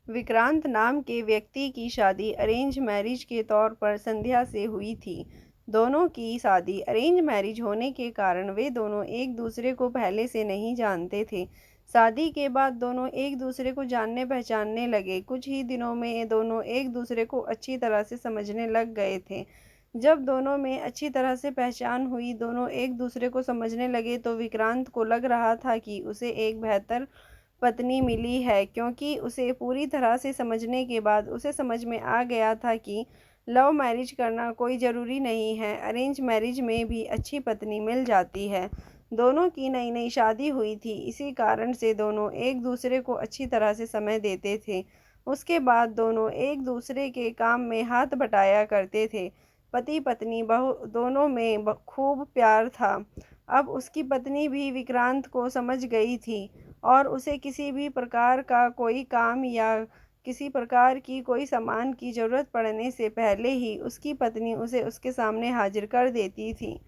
विक्रांत नाम के व्यक्ति की शादी अरेंज मैरिज के तौर पर संध्या से हुई थी। दोनों की शादी अरेंज मैरिज होने के कारण वे दोनों एक दूसरे को पहले से नहीं जानते थे। शादी के बाद दोनों एक दूसरे को जानने पहचानने लगे। कुछ ही दिनों में दोनों एक दूसरे को अच्छी तरह से समझने लग गए थे। जब दोनों में अच्छी तरह से पहचान हुई, दोनों एक दूसरे को समझने लगे, तो विक्रांत को लग रहा था कि उसे एक बेहतर पत्नी मिली है, क्योंकि उसे पूरी तरह से समझने के बाद उसे समझ में आ गया था कि लव मैरिज करना कोई ज़रूरी नहीं है, अरेंज मैरिज में भी अच्छी पत्नी मिल जाती है। दोनों की नई नई शादी हुई थी, इसी कारण से दोनों एक दूसरे को अच्छी तरह से समय देते थे। उसके बाद दोनों एक दूसरे के काम में हाथ बटाया करते थे। पति पत्नी बहु दोनों में खूब प्यार था। अब उसकी पत्नी भी विक्रांत को समझ गई थी और उसे किसी भी प्रकार का कोई काम या किसी प्रकार की कोई सामान की ज़रूरत पड़ने से पहले ही उसकी पत्नी उसे उसके सामने हाजिर कर देती थी।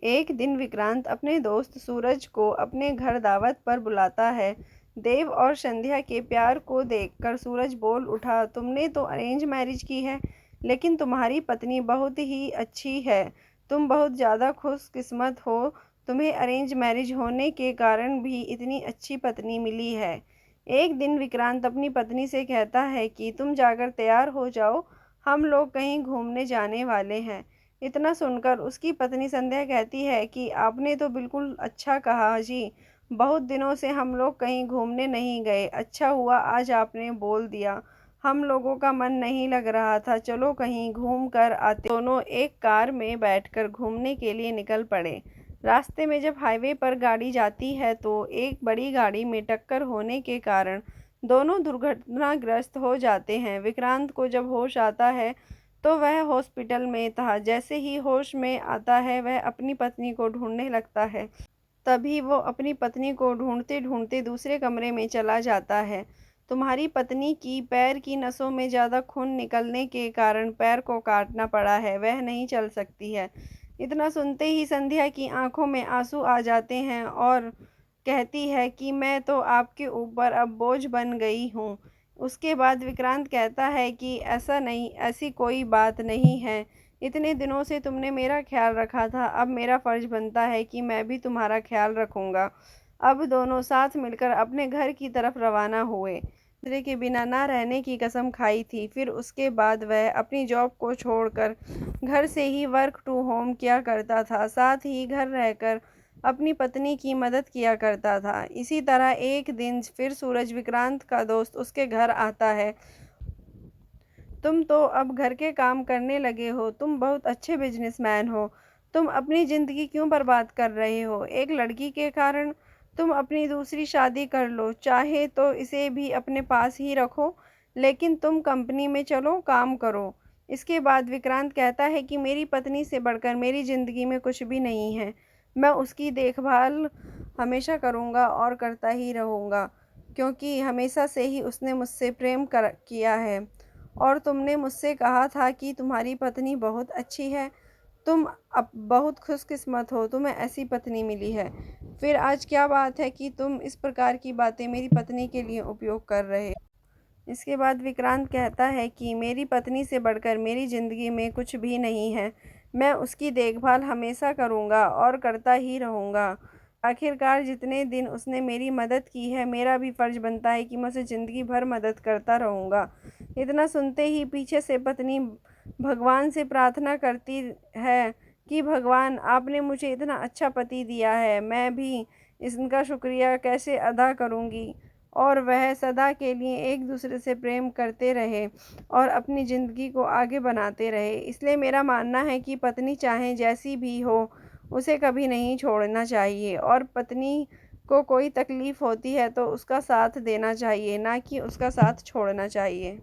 एक दिन विक्रांत अपने दोस्त सूरज को अपने घर दावत पर बुलाता है। देव और संध्या के प्यार को देखकर सूरज बोल उठा, तुमने तो अरेंज मैरिज की है, लेकिन तुम्हारी पत्नी बहुत ही अच्छी है। तुम बहुत ज़्यादा खुशकिस्मत हो, तुम्हें अरेंज मैरिज होने के कारण भी इतनी अच्छी पत्नी मिली है। एक दिन विक्रांत अपनी पत्नी से कहता है कि तुम जाकर तैयार हो जाओ, हम लोग कहीं घूमने जाने वाले हैं। इतना सुनकर उसकी पत्नी संध्या कहती है कि आपने तो बिल्कुल अच्छा कहा जी, बहुत दिनों से हम लोग कहीं घूमने नहीं गए, अच्छा हुआ आज आपने बोल दिया, हम लोगों का मन नहीं लग रहा था, चलो कहीं घूम कर आते। दोनों एक कार में बैठकर घूमने के लिए निकल पड़े। रास्ते में जब हाईवे पर गाड़ी जाती है तो एक बड़ी गाड़ी में टक्कर होने के कारण दोनों दुर्घटनाग्रस्त हो जाते हैं। विक्रांत को जब होश आता है तो वह हॉस्पिटल में था। जैसे ही होश में आता है वह अपनी पत्नी को ढूंढने लगता है। तभी वो अपनी पत्नी को ढूंढते ढूंढते दूसरे कमरे में चला जाता है। तुम्हारी पत्नी की पैर की नसों में ज़्यादा खून निकलने के कारण पैर को काटना पड़ा है, वह नहीं चल सकती है। इतना सुनते ही संध्या की आंखों में आंसू आ जाते हैं और कहती है कि मैं तो आपके ऊपर अब बोझ बन गई हूँ। उसके बाद विक्रांत कहता है कि ऐसा नहीं, ऐसी कोई बात नहीं है, इतने दिनों से तुमने मेरा ख्याल रखा था, अब मेरा फ़र्ज़ बनता है कि मैं भी तुम्हारा ख्याल रखूँगा। अब दोनों साथ मिलकर अपने घर की तरफ रवाना हुए। दूसरे के बिना ना रहने की कसम खाई थी। फिर उसके बाद वह अपनी जॉब को छोड़कर घर से ही वर्क टू होम किया करता था, साथ ही घर रहकर अपनी पत्नी की मदद किया करता था। इसी तरह एक दिन फिर सूरज, विक्रांत का दोस्त, उसके घर आता है। तुम तो अब घर के काम करने लगे हो, तुम बहुत अच्छे बिजनेसमैन हो, तुम अपनी ज़िंदगी क्यों बर्बाद कर रहे हो? एक लड़की के कारण तुम अपनी दूसरी शादी कर लो, चाहे तो इसे भी अपने पास ही रखो, लेकिन तुम कंपनी में चलो, काम करो। इसके बाद विक्रांत कहता है कि मेरी पत्नी से बढ़कर मेरी ज़िंदगी में कुछ भी नहीं है, मैं उसकी देखभाल हमेशा करूँगा और करता ही रहूँगा, क्योंकि हमेशा से ही उसने मुझसे प्रेम किया है। और तुमने मुझसे कहा था कि तुम्हारी पत्नी बहुत अच्छी है, तुम अब बहुत खुशकिस्मत हो, तुम्हें ऐसी पत्नी मिली है। फिर आज क्या बात है कि तुम इस प्रकार की बातें मेरी पत्नी के लिए उपयोग कर रहे हो? इसके बाद विक्रांत कहता है कि मेरी पत्नी से बढ़कर मेरी ज़िंदगी में कुछ भी नहीं है, मैं उसकी देखभाल हमेशा करूँगा और करता ही रहूँगा। आखिरकार जितने दिन उसने मेरी मदद की है, मेरा भी फ़र्ज़ बनता है कि मैं उसे ज़िंदगी भर मदद करता रहूँगा। इतना सुनते ही पीछे से पत्नी भगवान से प्रार्थना करती है कि भगवान, आपने मुझे इतना अच्छा पति दिया है, मैं भी इसका शुक्रिया कैसे अदा करूँगी। और वह सदा के लिए एक दूसरे से प्रेम करते रहे और अपनी ज़िंदगी को आगे बनाते रहे। इसलिए मेरा मानना है कि पत्नी चाहे जैसी भी हो, उसे कभी नहीं छोड़ना चाहिए, और पत्नी को कोई तकलीफ़ होती है तो उसका साथ देना चाहिए, ना कि उसका साथ छोड़ना चाहिए।